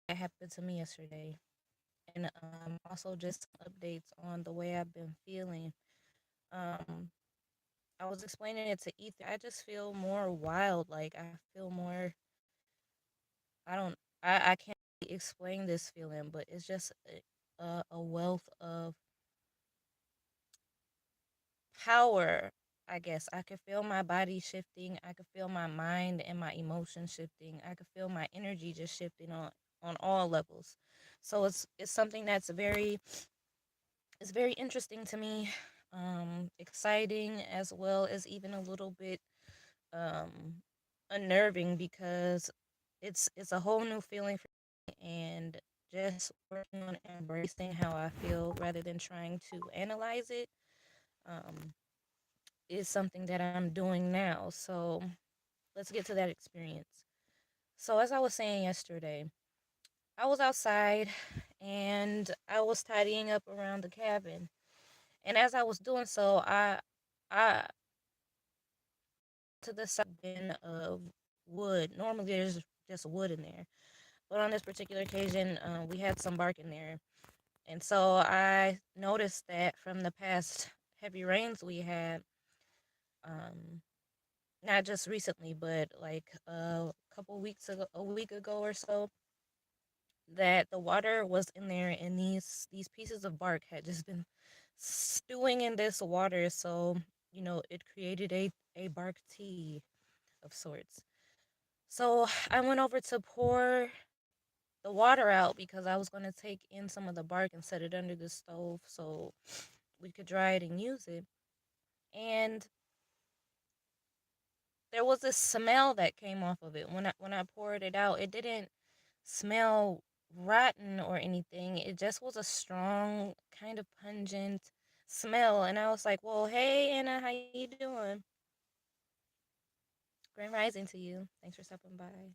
that happened to me yesterday, and also just some updates on the way I've been feeling. Um, I was explaining it to Ether. I just feel more wild. Like I feel more. I don't. I can't really explain this feeling, but it's just a wealth of power. I guess I could feel my body shifting. I could feel my mind and my emotions shifting. I could feel my energy just shifting on all levels. So it's something that's very it's very interesting to me, exciting as well as even a little bit um, unnerving because it's a whole new feeling for me, and just working on embracing how I feel rather than trying to analyze it um, is something that I'm doing now. So let's get to that experience. So as I was saying yesterday, I was outside and I was tidying up around the cabin. And as I was doing so, I to the side bin of wood. Normally, there's just wood in there, but on this particular occasion, we had some bark in there, and so I noticed that from the past heavy rains we had, um, not just recently, but like a couple weeks ago, a week ago or so, that the water was in there, and these pieces of bark had just been stewing in this water. So it created a bark tea of sorts. So I went over to pour the water out because I was going to take in some of the bark and set it under the stove so we could dry it and use it. And there was this smell that came off of it when I poured it out. It didn't smell rotten or anything. It just was a strong, kind of pungent smell. And I was like, "Well, hey Anna, how you doing? Grand rising to you. Thanks for stopping by."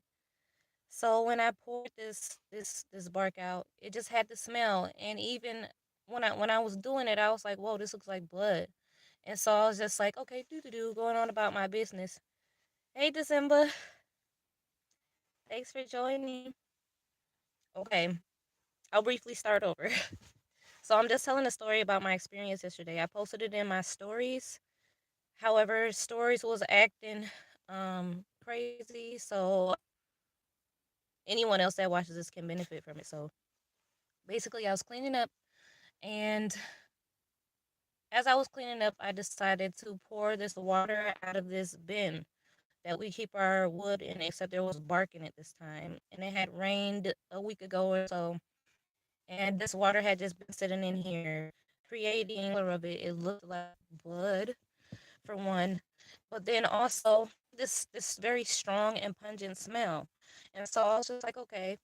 So when I poured this bark out, it just had the smell. And even when I was doing it, I was like, "Whoa, this looks like blood." And so I was just like, "Okay, do going on about my business." Hey, December, thanks for joining. Okay, I'll briefly start over. So I'm just telling a story about my experience yesterday. I posted it in my stories. However, stories was acting crazy, so anyone else that watches this can benefit from it. So basically, I was cleaning up, and as I was cleaning up, I decided to pour this water out of this bin that we keep our wood in, except there was bark in it this time. And it had rained a week ago or so. And this water had just been sitting in here, creating color of it. It looked like blood, for one. But then also this very strong and pungent smell. And so I was just like, okay.